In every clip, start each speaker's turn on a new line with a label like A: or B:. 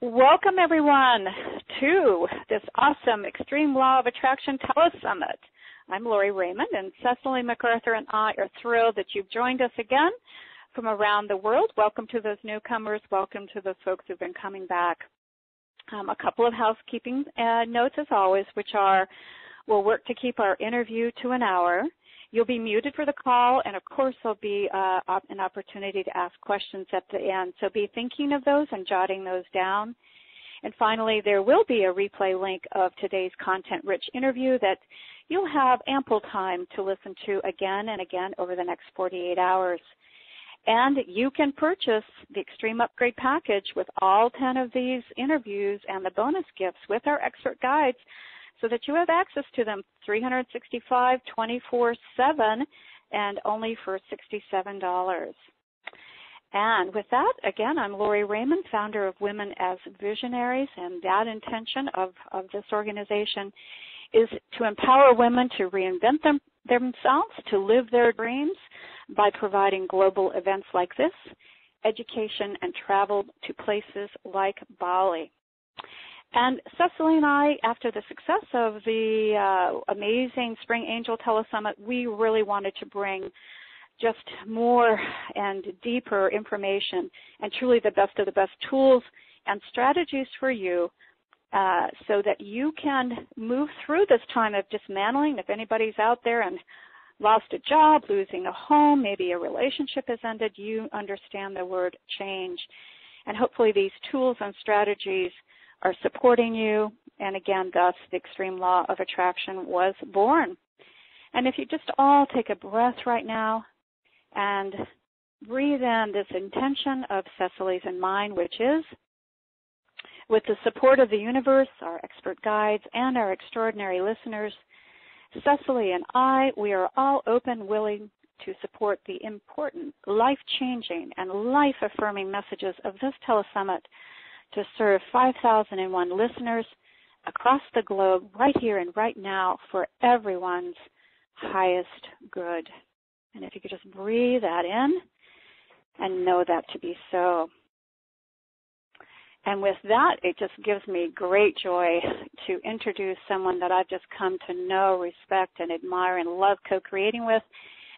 A: Welcome, everyone, to this awesome Extreme Law of Attraction Telesummit. I'm Lori Raymond, and Cecily MacArthur and I are thrilled that you've joined us again from around the world. Welcome to those newcomers. Welcome to those folks who've been coming back. A couple of housekeeping notes, as always, which are we'll work to keep our interview to an hour. You'll be muted for the call, and, of course, there'll be an opportunity to ask questions at the end. So be thinking of those and jotting those down. And finally, there will be a replay link of today's content-rich interview that you'll have ample time to listen to again and again over the next 48 hours. And you can purchase the Extreme Upgrade Package with all 10 of these interviews and the bonus gifts with our expert guides, so that you have access to them 365, 24/7, and only for $67. And with that, again, I'm Lori Raymond, founder of Women as Visionaries, and that intention of this organization is to empower women to reinvent themselves, to live their dreams by providing global events like this, education, and travel to places like Bali. And Cecily and I, after the success of the amazing Spring Angel Telesummit, we really wanted to bring just more and deeper information and truly the best of the best tools and strategies for you so that you can move through this time of dismantling. If anybody's out there and lost a job, losing a home, maybe a relationship has ended, you understand the word change. And hopefully these tools and strategies are supporting you, and again, thus the Extreme Law of Attraction was born. And if you just all take a breath right now and breathe in this intention of Cecily's and mine, which is, with the support of the universe, our expert guides, and our extraordinary listeners, Cecily and I, we are all open, willing to support the important, life-changing, and life-affirming messages of this telesummit to serve 5,001 listeners across the globe right here and right now for everyone's highest good. And if you could just breathe that in and know that to be so. And with that, it just gives me great joy to introduce someone that I've just come to know, respect, and admire and love co-creating with,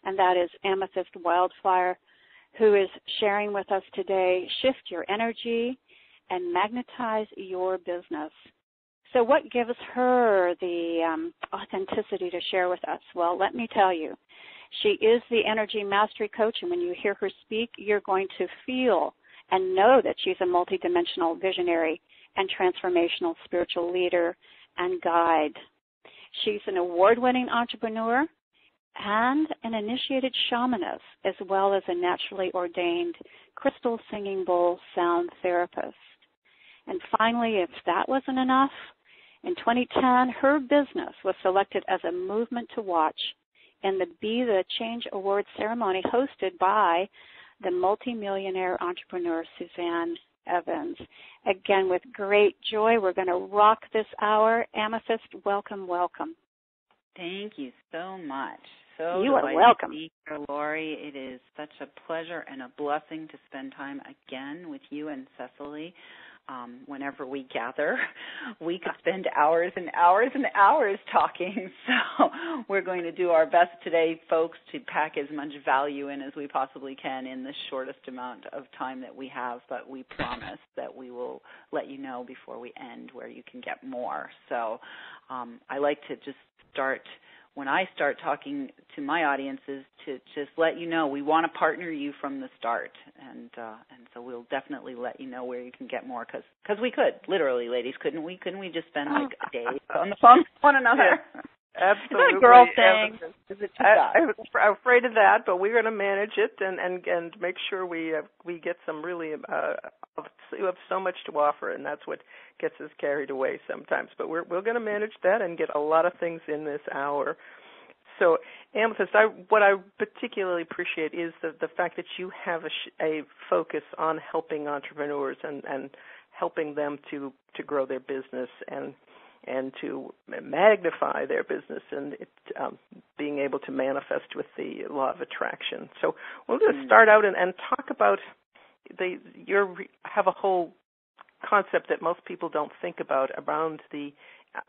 A: and that is Amethyst Wildfire, who is sharing with us today, Shift Your Energy and Magnetize Your Business. So what gives her the authenticity to share with us? Well, let me tell you, she is the energy mastery coach, and when you hear her speak, you're going to feel and know that she's a multidimensional visionary and transformational spiritual leader and guide. She's an award-winning entrepreneur and an initiated shamanist, as well as a naturally ordained crystal singing bowl sound therapist. And finally, if that wasn't enough, in 2010, her business was selected as a movement to watch in the Be the Change Awards ceremony hosted by the multimillionaire entrepreneur Suzanne Evans. Again, with great joy, we're going to rock this hour. Amethyst, welcome, welcome.
B: Thank you so much.
A: You are welcome.
B: To be here, Lori. It is such a pleasure and a blessing to spend time again with you and Cecily. Whenever we gather, we could spend hours and hours and hours talking. So we're going to do our best today, folks, to pack as much value in as we possibly can in the shortest amount of time that we have. But we promise that we will let you know before we end where you can get more. So I like to just start when I start talking to my audiences to just let you know we want to partner you from the start, and so we'll definitely let you know where you can get more because we could, literally, ladies, couldn't we? Couldn't we just spend like a day on the phone with one another?
C: Absolutely.
B: Is that a girl thing? Is it too
C: I'm afraid of that, but we're going to manage it and make sure we get some really you have so much to offer, and that's what gets us carried away sometimes. But we're going to manage that and get a lot of things in this hour. So, Amethyst, what I particularly appreciate is the fact that you have a focus on helping entrepreneurs and helping them to grow their business and to magnify their business and being able to manifest with the law of attraction. So we're going to start out and talk about have a whole concept that most people don't think about around the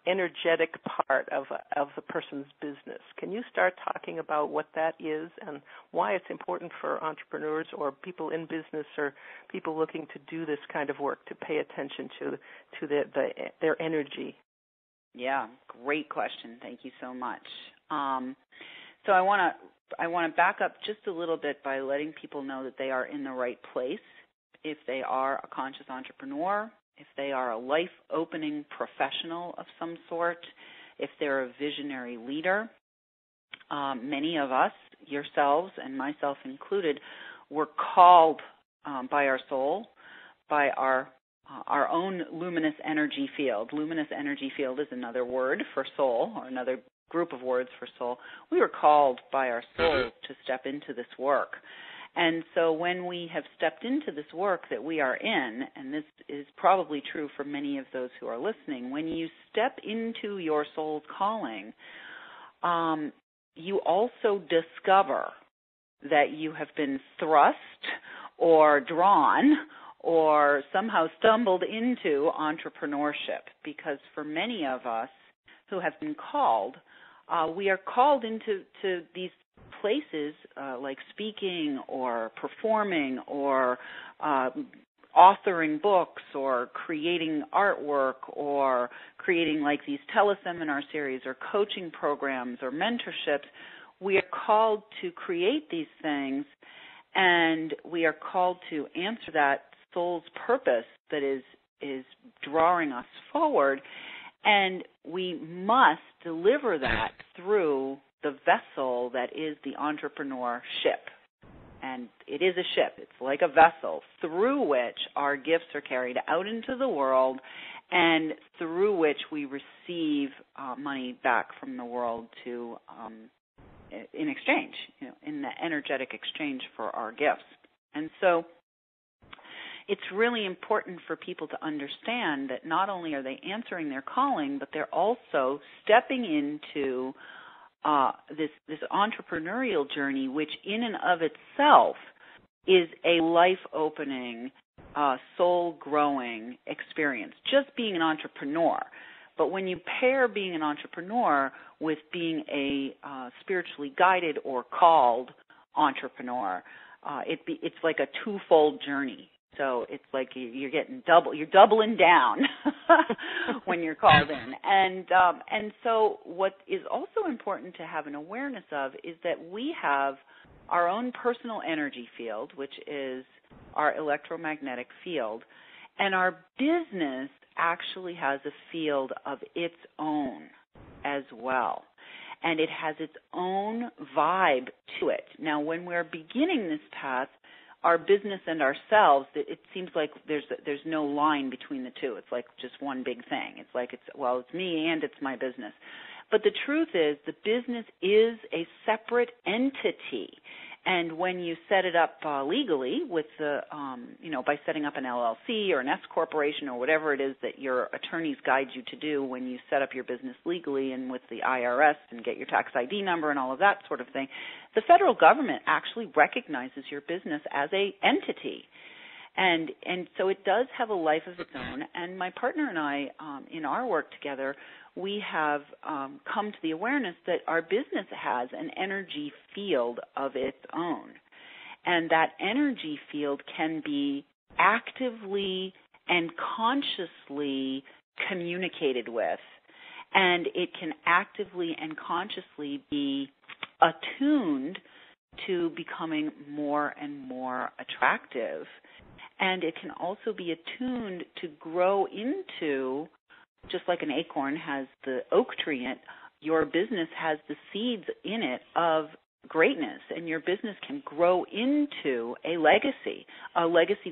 C: energetic part of the person's business. Can you start talking about what that is and why it's important for entrepreneurs or people in business or people looking to do this kind of work to pay attention to their energy?
B: Yeah, great question. Thank you so much. So I want to back up just a little bit by letting people know that they are in the right place. If they are a conscious entrepreneur, if they are a life-opening professional of some sort, if they're a visionary leader, many of us, yourselves and myself included, were called by our soul, by our own luminous energy field. Luminous energy field is another word for soul, or another group of words for soul. We were called by our soul to step into this work. And so when we have stepped into this work that we are in, and this is probably true for many of those who are listening, when you step into your soul's calling, you also discover that you have been thrust or drawn or somehow stumbled into entrepreneurship, because for many of us who have been called, we are called into these places like speaking or performing or authoring books or creating artwork or creating like these teleseminar series or coaching programs or mentorships. We are called to create these things, and we are called to answer that soul's purpose that is drawing us forward, and we must deliver that through the vessel that is the entrepreneurship. And it is a ship. It's like a vessel through which our gifts are carried out into the world and through which we receive money back from the world to in exchange, in the energetic exchange for our gifts. And so it's really important for people to understand that not only are they answering their calling, but they're also stepping into this entrepreneurial journey, which in and of itself is a life-opening, soul-growing experience, just being an entrepreneur. But when you pair being an entrepreneur with being a spiritually guided or called entrepreneur, it's like a twofold journey. So it's like you're doubling down when you're called in. And so what is also important to have an awareness of is that we have our own personal energy field, which is our electromagnetic field, and our business actually has a field of its own as well. And it has its own vibe to it. Now, when we're beginning this path, our business and ourselves, it seems like there's no line between the two. It's like just one big thing. It's like it's me and it's my business. But the truth is the business is a separate entity. And when you set it up legally with by setting up an LLC or an S corporation or whatever it is that your attorneys guide you to do when you set up your business legally and with the IRS and get your tax ID number and all of that sort of thing, the federal government actually recognizes your business as a entity. And so it does have a life of its own. And my partner and I, in our work together, we have come to the awareness that our business has an energy field of its own. And that energy field can be actively and consciously communicated with. And it can actively and consciously be attuned to becoming more and more attractive. And it can also be attuned to grow into, just like an acorn has the oak tree in it, your business has the seeds in it of greatness, and your business can grow into a legacy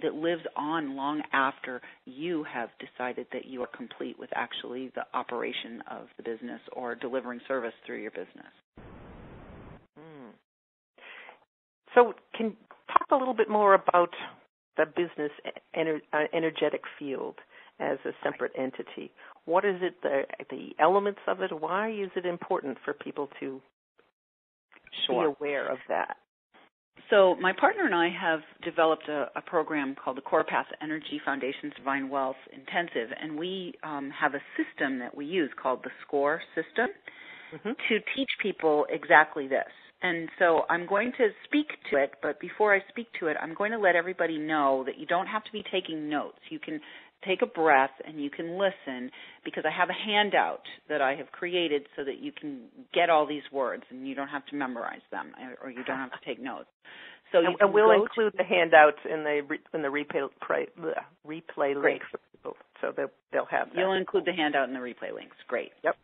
B: that lives on long after you have decided that you are complete with actually the operation of the business or delivering service through your business.
C: So can you talk a little bit more about the business energetic field as a separate entity? What is it, the elements of it? Why is it important for people to be aware of that?
B: So my partner and I have developed a program called the Core Path Energy Foundation's Divine Wealth Intensive, and we have a system that we use called the SCORE system to teach people exactly this. And so I'm going to speak to it, but before I speak to it, I'm going to let everybody know that you don't have to be taking notes. You can take a breath and you can listen, because I have a handout that I have created so that you can get all these words and you don't have to memorize them, or you don't have to take notes. So
C: and we'll include the handouts in the replay link for people, so they'll have that.
B: You'll include the handout in the replay links. Great.
C: Yep.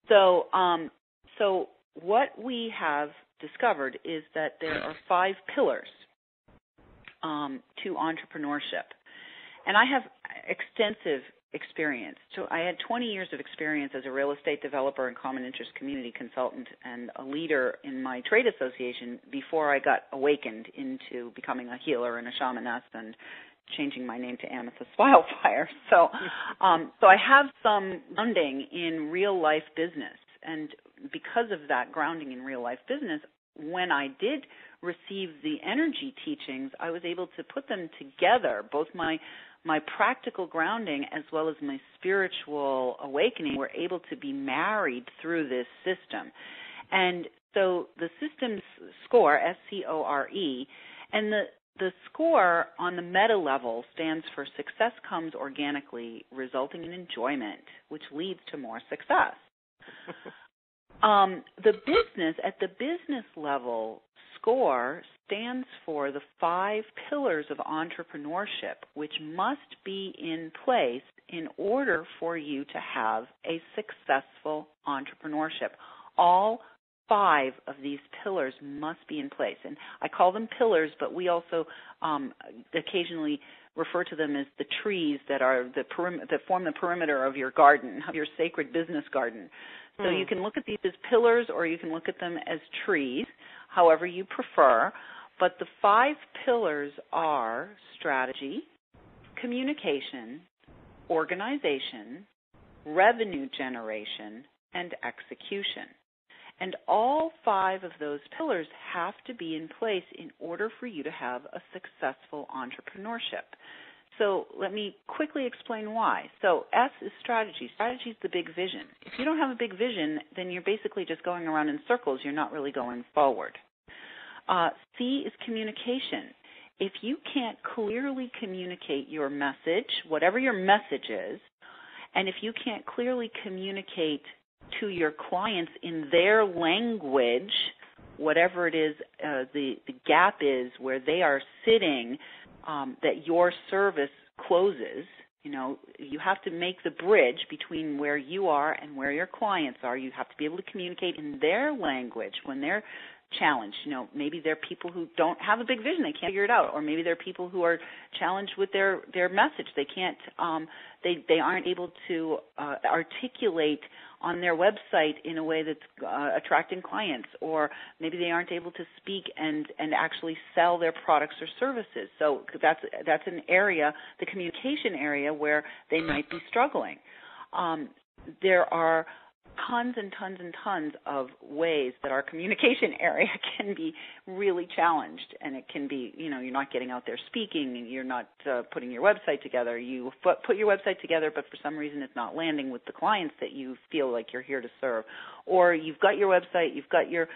B: So what we have discovered is that there are 5 pillars to entrepreneurship. And I have extensive experience. So I had 20 years of experience as a real estate developer and common interest community consultant and a leader in my trade association before I got awakened into becoming a healer and a shamaness and changing my name to Amethyst Wildfire. So I have some grounding in real life business. And because of that grounding in real life business, when I did receive the energy teachings, I was able to put them together, both my practical grounding as well as my spiritual awakening were able to be married through this system. And so the system's SCORE, S-C-O-R-E, and the SCORE on the meta level stands for success comes organically, resulting in enjoyment, which leads to more success. At the business level, SCORE stands for the 5 pillars of entrepreneurship, which must be in place in order for you to have a successful entrepreneurship. All 5 of these pillars must be in place. And I call them pillars, but we also occasionally refer to them as the trees that are that form the perimeter of your garden, of your sacred business garden. So you can look at these as pillars, or you can look at them as trees, however you prefer. But the 5 pillars are strategy, communication, organization, revenue generation, and execution. And all 5 of those pillars have to be in place in order for you to have a successful entrepreneurship. So let me quickly explain why. So S is strategy. Strategy is the big vision. If you don't have a big vision, then you're basically just going around in circles. You're not really going forward. C is communication. If you can't clearly communicate your message, whatever your message is, and if you can't clearly communicate to your clients in their language, whatever it is, the gap is where they are sitting, that your service closes. You know, you have to make the bridge between where you are and where your clients are. You have to be able to communicate in their language when they're challenged. You know, maybe they're people who don't have a big vision, they can't figure it out, or maybe they're people who are challenged with their message. They can't, they aren't able to articulate on their website in a way that's attracting clients, or maybe they aren't able to speak and actually sell their products or services. So that's an area, the communication area, where they might be struggling. There are tons and tons and tons of ways that our communication area can be really challenged, and it can be, you know, you're not getting out there speaking, you're not putting your website together, you put your website together, but for some reason it's not landing with the clients that you feel like you're here to serve, or you've got your website, you've got your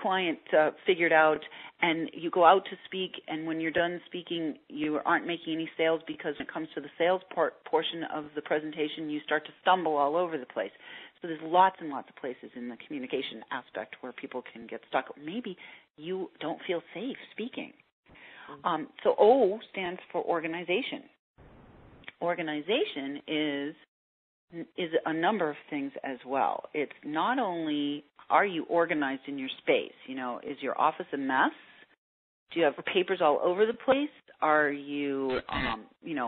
B: client figured out, and you go out to speak, and when you're done speaking, you aren't making any sales, because when it comes to the sales portion of the presentation, you start to stumble all over the place. So there's lots and lots of places in the communication aspect where people can get stuck. Maybe you don't feel safe speaking. So O stands for organization. Organization is a number of things as well. It's not only are you organized in your space, you know, is your office a mess? Do you have papers all over the place? Are you,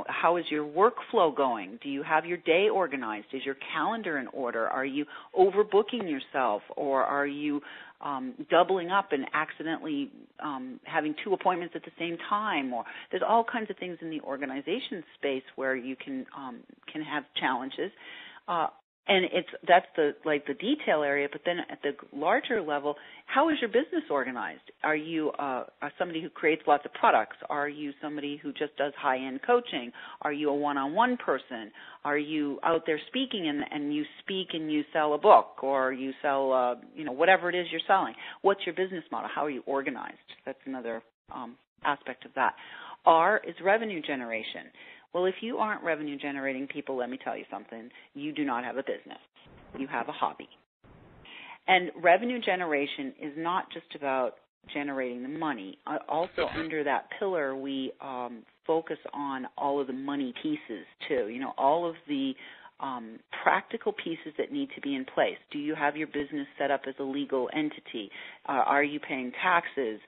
B: how is your workflow going? Do you have your day organized? Is your calendar in order? Are you overbooking yourself, or are you doubling up and accidentally having 2 appointments at the same time? Or there's all kinds of things in the organization space where you can have challenges. And that's the detail area, but then at the larger level, how is your business organized? Are you somebody who creates lots of products? Are you somebody who just does high-end coaching? Are you a one-on-one person? Are you out there speaking and you speak and you sell a book, or you sell whatever it is you're selling? What's your business model? How are you organized? That's another aspect of that. R is revenue generation. Well, if you aren't revenue generating people, let me tell you something. You do not have a business. You have a hobby. And revenue generation is not just about generating the money. Also under that pillar, we focus on all of the money pieces too, all of the practical pieces that need to be in place. Do you have your business set up as a legal entity? Are you paying taxes?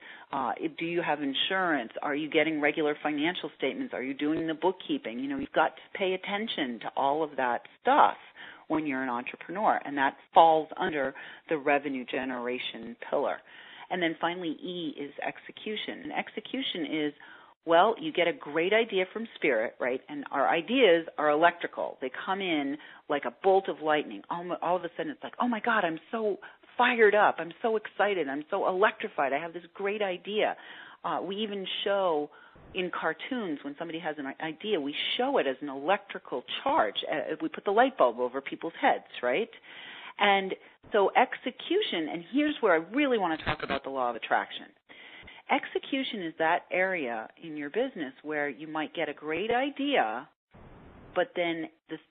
B: Do you have insurance? Are you getting regular financial statements? Are you doing the bookkeeping? You've got to pay attention to all of that stuff when you're an entrepreneur, and that falls under the revenue generation pillar. And then finally, E is execution. And execution is, well, you get a great idea from spirit, right? And our ideas are electrical. They come in like a bolt of lightning. All of a sudden it's like, oh, my God, I'm so fired up. I'm so excited. I'm so electrified. I have this great idea. We even show in cartoons when somebody has an idea, we show it as an electrical charge. We put the light bulb over people's heads, right? And so execution, and here's where I really want to talk about the law of attraction. Execution is that area in your business where you might get a great idea, but then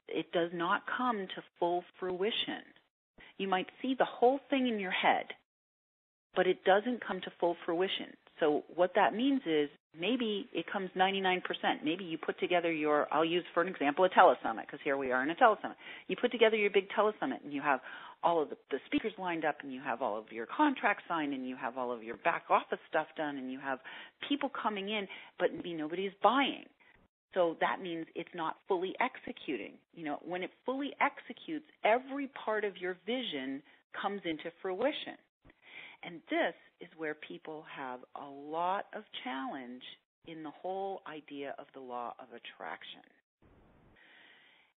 B: it does not come to full fruition. You might see the whole thing in your head, but it doesn't come to full fruition. So what that means is maybe it comes 99%. Maybe you put together I'll use for an example a telesummit, because here we are in a telesummit. You put together your big telesummit and you have all of the speakers lined up, and you have all of your contracts signed, and you have all of your back office stuff done, and you have people coming in, but nobody's buying. So that means it's not fully executing. When it fully executes, every part of your vision comes into fruition. And this is where people have a lot of challenge in the whole idea of the law of attraction.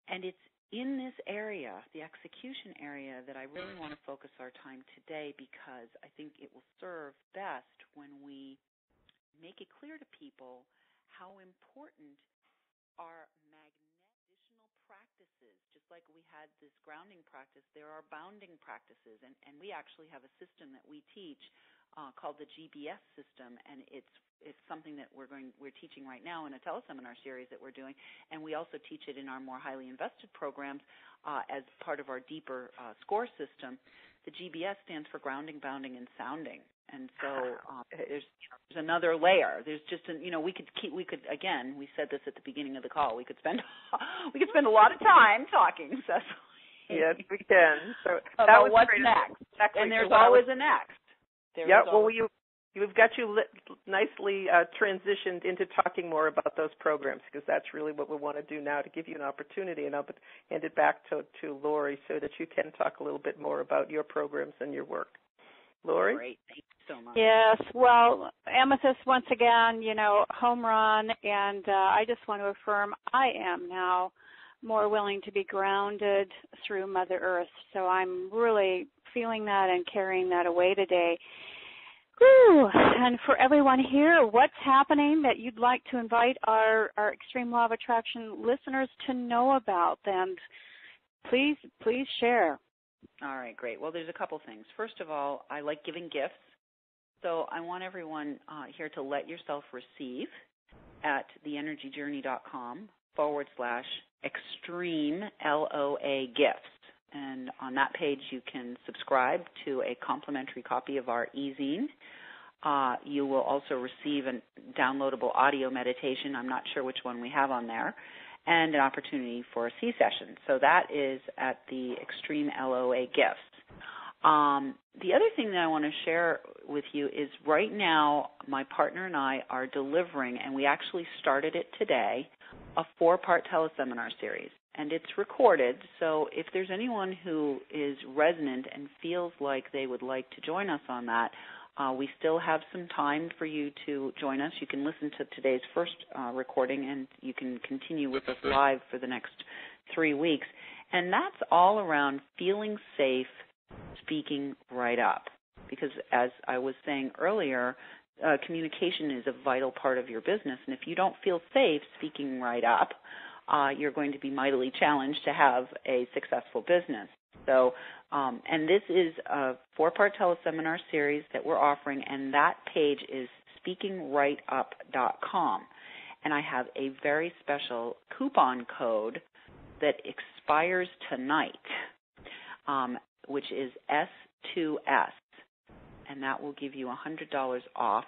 B: And it's in this area, the execution area, that I really want to focus our time today, because I think it will serve best when we make it clear to people how important are additional practices. Just like we had this grounding practice, there are bounding practices, and we actually have a system that we teach called the GBS system, and it's something that we're teaching right now in a teleseminar series that we're doing, and we also teach it in our more highly invested programs as part of our deeper score system. The GBS stands for grounding, bounding, and sounding. And so there's another layer. There's just we could again, we said this at the beginning of the call. We could spend a lot of time talking, Cecily.
C: Yes, we can. So
B: about what's next. Exactly. And there's always a next.
C: We've got you nicely transitioned into talking more about those programs, because that's really what we want to do now, to give you an opportunity, and I'll hand it back to Lori so that you can talk a little bit more about your programs and your work. Lori?
B: Great. Thank you so much.
A: Yes. Well, Amethyst, once again, home run, and I just want to affirm I am now more willing to be grounded through Mother Earth. So I'm really feeling that and carrying that away today. Whew. And for everyone here, what's happening that you'd like to invite our Extreme Law of Attraction listeners to know about? And please share.
B: All right, great. Well, there's a couple things. First of all, I like giving gifts. So I want everyone here to let yourself receive at theenergyjourney.com/extreme LOA gifts. And on that page, you can subscribe to a complimentary copy of our e-zine. You will also receive a downloadable audio meditation. I'm not sure which one we have on there. And an opportunity for a C-session. So that is at the Extreme LOA Gifts. The other thing that I want to share with you is right now my partner and I are delivering, and we actually started it today, a 4-part teleseminar series. And it's recorded, so if there's anyone who is resonant and feels like they would like to join us on that, we still have some time for you to join us. You can listen to today's first recording, and you can continue with us live for the next 3 weeks. And that's all around feeling safe, speaking right up. Because as I was saying earlier, communication is a vital part of your business. And if you don't feel safe speaking right up, you're going to be mightily challenged to have a successful business. So, and this is a 4-part teleseminar series that we're offering, and that page is speakingrightup.com. And I have a very special coupon code that expires tonight, which is S2S, and that will give you $100 off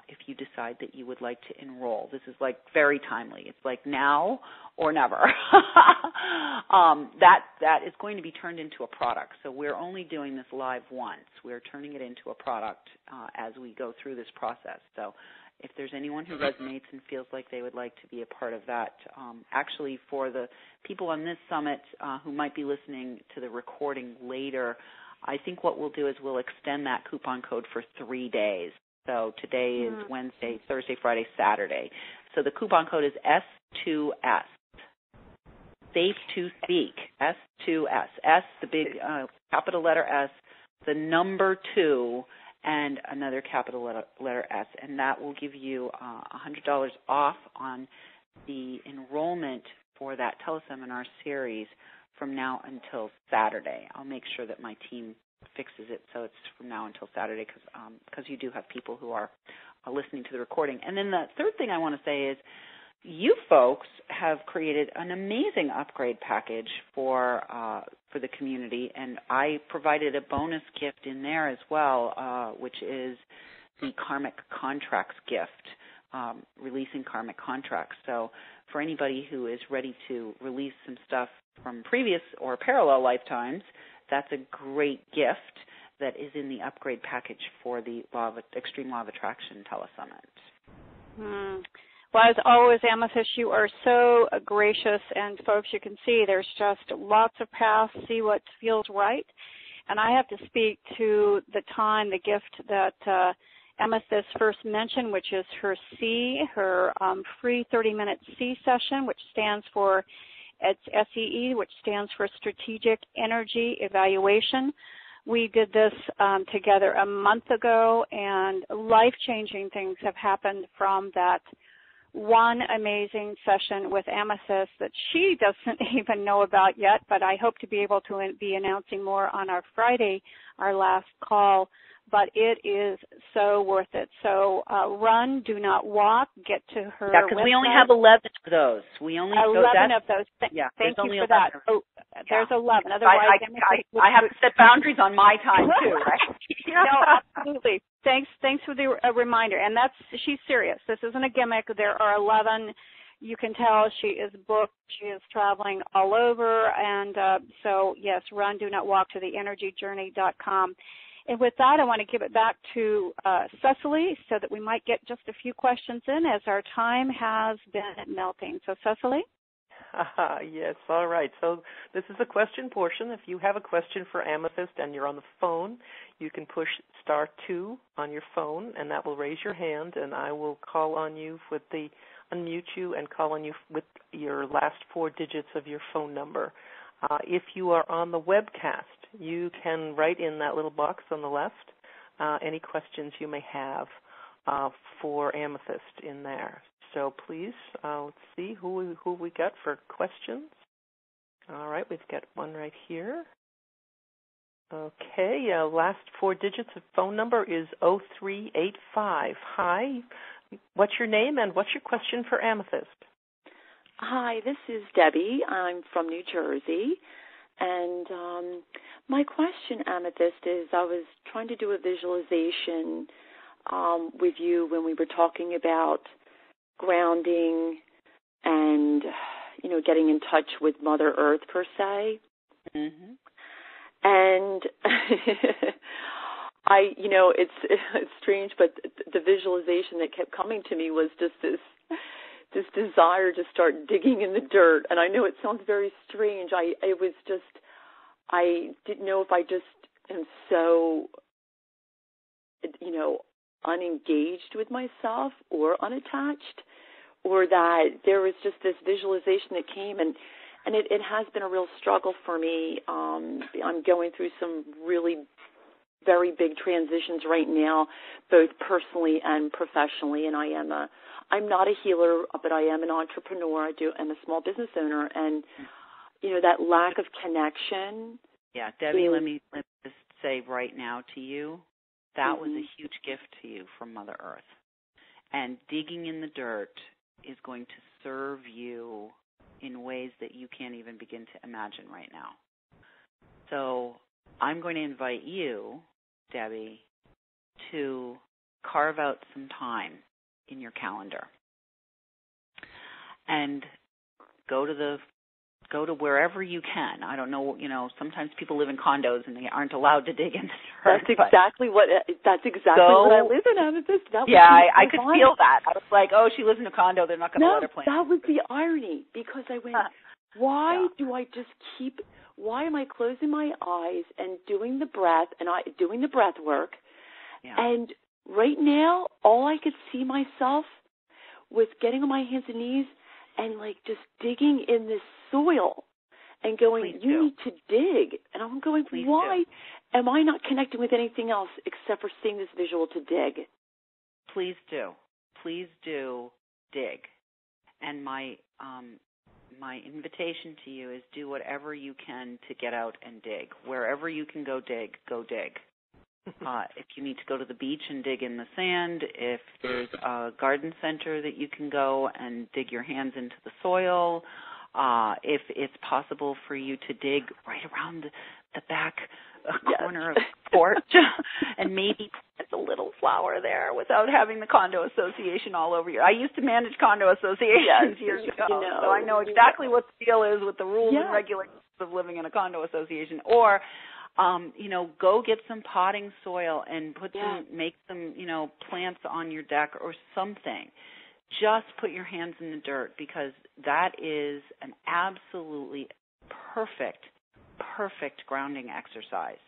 B: if you decide that you would like to enroll. This is like very timely. It's like now or never. That is going to be turned into a product. So we're only doing this live once. We're turning it into a product as we go through this process. So if there's anyone who resonates and feels like they would like to be a part of that, actually for the people on this summit who might be listening to the recording later, I think what we'll do is we'll extend that coupon code for 3 days. So today is Wednesday, Thursday, Friday, Saturday. So the coupon code is S2S. Safe to speak. S2S. S, the big capital letter S, the number 2, and another capital letter S. And that will give you $100 off on the enrollment for that teleseminar series from now until Saturday. I'll make sure that my team fixes it so it's from now until Saturday because you do have people who are listening to the recording. And then the third thing I want to say is you folks have created an amazing upgrade package for the community, and I provided a bonus gift in there as well, which is the Karmic Contracts gift, releasing Karmic Contracts. So for anybody who is ready to release some stuff from previous or parallel lifetimes, that's a great gift that is in the upgrade package for the Extreme Law of Attraction Telesummit.
A: Well, as always, Amethyst, you are so gracious, and folks, you can see there's just lots of paths, see what feels right. And I have to speak to the gift that Amethyst first mentioned, which is her C, her free 30-minute C session, which stands for, it's SEE, which stands for Strategic Energy Evaluation. We did this together a month ago, and life-changing things have happened from that one amazing session with Amethyst that she doesn't even know about yet, but I hope to be able to be announcing more on our Friday, our last call. But it is so worth it. So run, do not walk. Get to her.
B: Yeah, because we only have 11 of those. We only
A: 11 of those. Thank you for that. Oh, there's 11. Otherwise,
B: I have to set boundaries on my time too, right?
A: No, absolutely. Thanks for the reminder. And she's serious. This isn't a gimmick. There are 11. You can tell she is booked. She is traveling all over. And so, yes, run, do not walk to theenergyjourney.com. And with that, I want to give it back to Cecily so that we might get just a few questions in as our time has been melting. So, Cecily?
C: Yes, all right. So this is the question portion. If you have a question for Amethyst and you're on the phone, you can push *2 on your phone, and that will raise your hand, and I will call on you unmute you and call on you with your last 4 digits of your phone number. If you are on the webcast, you can write in that little box on the left any questions you may have for Amethyst in there. So please, let's see who we got for questions. All right, we've got one right here. Okay, last 4 digits of phone number is 0385. Hi, what's your name and what's your question for Amethyst?
D: Hi, this is Debbie. I'm from New Jersey. And my question, Amethyst, is I was trying to do a visualization with you when we were talking about grounding and, getting in touch with Mother Earth, per se.
B: Mm-hmm.
D: And it's strange, but the visualization that kept coming to me was just this desire to start digging in the dirt. And I know it sounds very strange. I didn't know if I just am so, unengaged with myself or unattached, or that there was just this visualization that came. And and it has been a real struggle for me. I'm going through some really very big transitions right now, both personally and professionally, and I'm not a healer, but I am an entrepreneur. I'm a small business owner, and that lack of connection.
B: Yeah, Debbie, let me just say right now to you, that was a huge gift to you from Mother Earth. And digging in the dirt is going to serve you in ways that you can't even begin to imagine right now. So I'm going to invite you, Debbie, to carve out some time in your calendar and go to wherever you can. I don't know, sometimes people live in condos and they aren't allowed to dig in the dirt.
D: That's exactly what I live in, Amethyst.
B: I could feel that. I was like, oh, she lives in a condo, they're not going to let her plant.
D: That was the irony, because I went, why am I closing my eyes and doing the breath doing the breath work?
B: Yeah.
D: And right now, all I could see myself was getting on my hands and knees and just digging in this soil and going, you need to dig. And I'm going, why am I not connecting with anything else except for seeing this visual to dig?
B: Please do. Please do dig. And my invitation to you is do whatever you can to get out and dig. Wherever you can go dig, go dig. If you need to go to the beach and dig in the sand, if there's a garden center that you can go and dig your hands into the soil, if it's possible for you to dig right around the back corner of the porch and maybe plant a little flower there without having the condo association all over you. I used to manage condo associations years ago, so I know exactly what the deal is with the rules and regulations of living in a condo association. Or go get some potting soil and make some, plants on your deck or something. Just put your hands in the dirt, because that is an absolutely perfect grounding exercise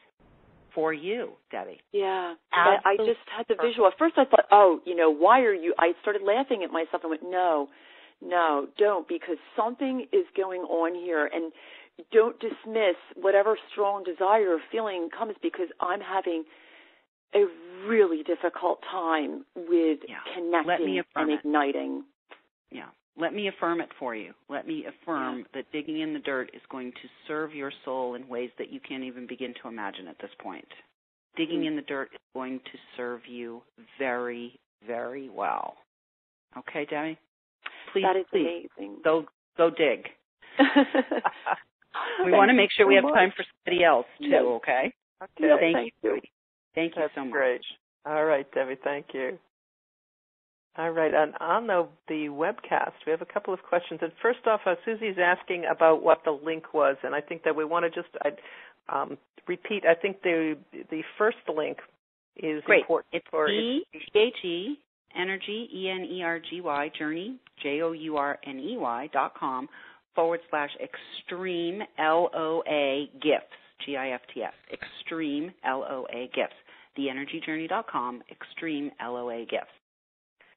B: for you, Debbie.
D: Yeah. I just had the visual. At first I thought, why are you? I started laughing at myself and went, no, don't, because something is going on here. And don't dismiss whatever strong desire or feeling comes, because I'm having a really difficult time with connecting and igniting.
B: Yeah. Let me affirm it for you. Let me affirm that digging in the dirt is going to serve your soul in ways that you can't even begin to imagine at this point. Digging in the dirt is going to serve you very, very well. Okay, Debbie? Please,
D: that is amazing.
B: Go dig. We want to make sure we have time for somebody else, too, okay?
C: Okay.
B: Thank you. Thank you so much.
C: Great. All right, Debbie, thank you. All right, on the webcast, we have a couple of questions. And first off, Susie's asking about what the link was, and I think that we want to just repeat. I think the first link is important.
B: It's ETHE, Energy, ENERGY, Journey, JOURNEY.com /extreme LOA gifts, GIFTS, extreme LOA gifts, theenergyjourney.com, extreme LOA gifts.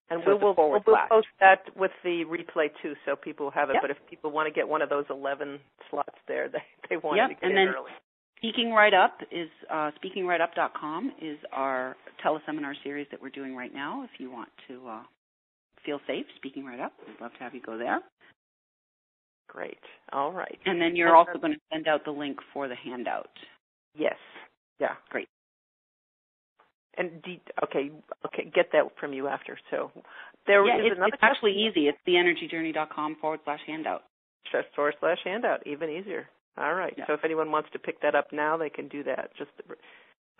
C: And we'll post that with the replay too, so people have it. Yep. But if people want to get one of those 11 slots there, they want to get in early.
B: Speaking Right Up is speakingrightup.com is our teleseminar series that we're doing right now. If you want to feel safe, Speaking Right Up, we'd love to have you go there.
C: Great. All right.
B: And then you're also going to send out the link for the handout.
C: Yes. Yeah.
B: Great.
C: And get that from you after. So
B: it's actually easy. It's theenergyjourney.com /handout.
C: Just /handout, even easier. All right. Yeah. So if anyone wants to pick that up now, they can do that. Just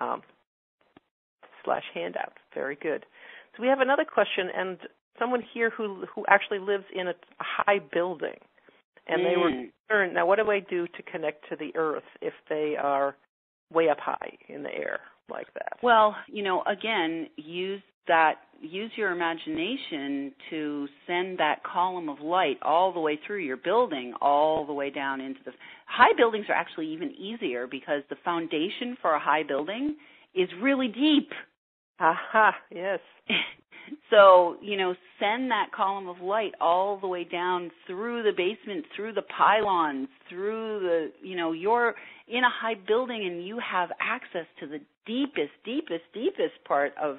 C: /handout. Very good. So we have another question, and someone here who actually lives in a high building, and they were concerned. Now, what do I do to connect to the earth if they are way up high in the air like that?
B: Well, again, use your imagination to send that column of light all the way through your building, all the way down into the high buildings. Are actually even easier because the foundation for a high building is really deep.
C: Aha, yes.
B: So, send that column of light all the way down through the basement, through the pylons, through the, you're in a high building and you have access to the deepest part of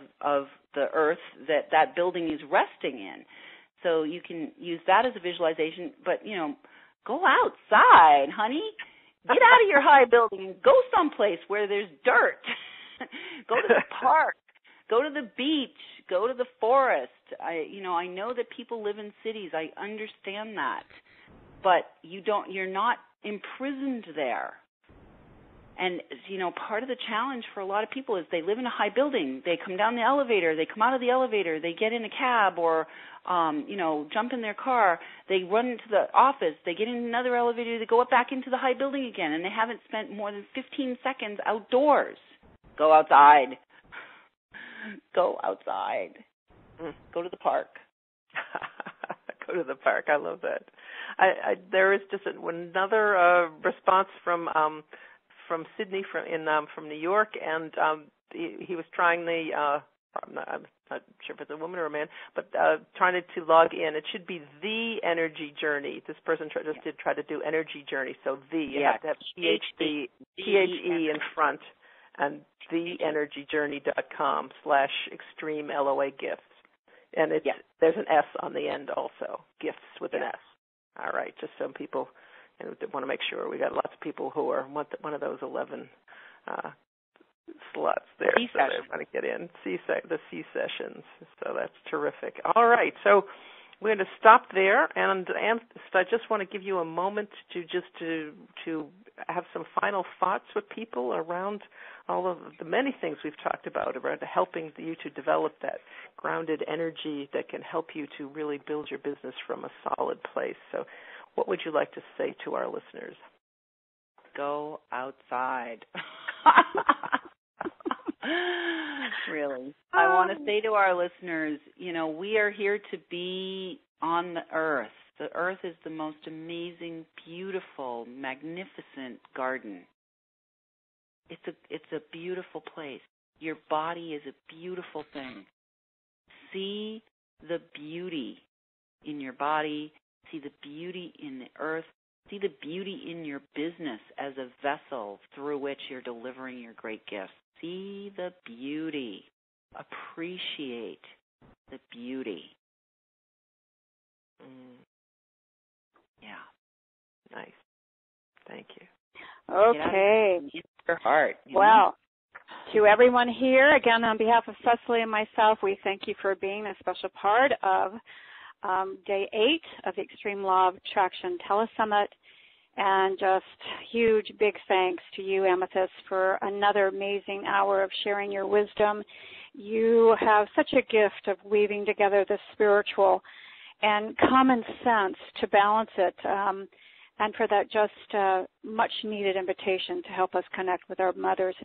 B: the earth that building is resting in. So you can use that as a visualization, but, go outside, honey. Get out of your high building and go someplace where there's dirt. Go to the park. Go to the beach. Go to the forest. I know that people live in cities. I understand that. But you're not imprisoned there. And, part of the challenge for a lot of people is they live in a high building. They come down the elevator. They come out of the elevator. They get in a cab or, jump in their car. They run into the office. They get in another elevator. They go up back into the high building again, and they haven't spent more than 15 seconds outdoors. Go outside. Go outside. Go to the park.
C: Go to the park. I love that. There is just another response from Sydney from New York, and he was trying the. I'm not sure if it's a woman or a man, but trying to log in. It should be the energy journey. This person did try to do energy journey, so you have to have THE in front, and theenergyjourney.com/extreme LOA gifts. And there's an S on the end also, gifts with an S. All right, just some people want to make sure. We got lots of people who are one of those 11 slots there. So they want to get in, the C sessions. So that's terrific. All right, so we're going to stop there, and I just want to give you a moment to have some final thoughts with people around all of the many things we've talked about helping you to develop that grounded energy that can help you to really build your business from a solid place. So what would you like to say to our listeners?
B: Go outside. Really. I want to say to our listeners, we are here to be on the earth. The earth is the most amazing, beautiful, magnificent garden. It's a beautiful place. Your body is a beautiful thing. See the beauty in your body. See the beauty in the earth. See the beauty in your business as a vessel through which you're delivering your great gifts. See the beauty. Appreciate the beauty. Yeah.
C: Nice. Thank you.
A: Okay.
B: In your heart.
A: Well, to everyone here, again, on behalf of Cecily and myself, we thank you for being a special part of Day 8 of the Extreme Law of Attraction Telesummit. And just huge, big thanks to you, Amethyst, for another amazing hour of sharing your wisdom. You have such a gift of weaving together the spiritual and common sense to balance it, and for that just much-needed invitation to help us connect with our mothers,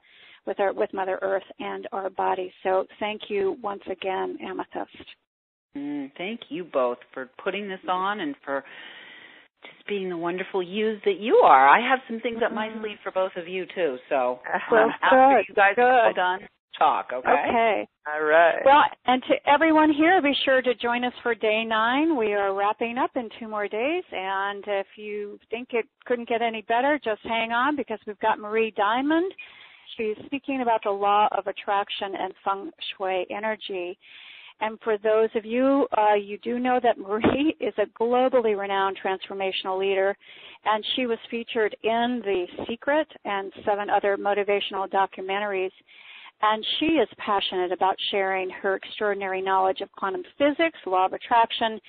A: with Mother Earth and our bodies. So thank you once again, Amethyst.
B: Thank you both for putting this on and for just being the wonderful yous that you are. I have some things up my sleeve for both of you, too. So after you guys are all done, talk, okay?
A: Okay.
C: All right.
A: Well, and to everyone here, be sure to join us for Day 9. We are wrapping up in 2 more days, and if you think it couldn't get any better, just hang on because we've got Marie Diamond. She's speaking about the law of attraction and feng shui energy. And for those of you, you do know that Marie is a globally renowned transformational leader, and she was featured in The Secret and 7 other motivational documentaries. And she is passionate about sharing her extraordinary knowledge of quantum physics, law of attraction,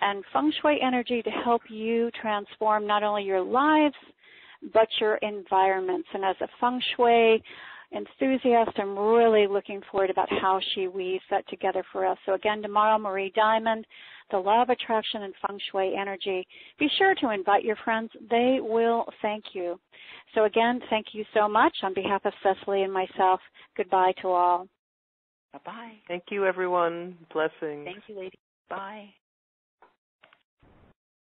A: and feng shui energy to help you transform not only your lives, but your environments. And as a feng shui enthusiast, I'm really looking forward about how she weaves that together for us. So again, tomorrow, Marie Diamond, the law of attraction and feng shui energy. Be sure to invite your friends. They will thank you. So again, thank you so much. On behalf of Cecily and myself, goodbye to all.
B: Bye-bye.
C: Thank you, everyone. Blessings.
B: Thank you, ladies. Bye.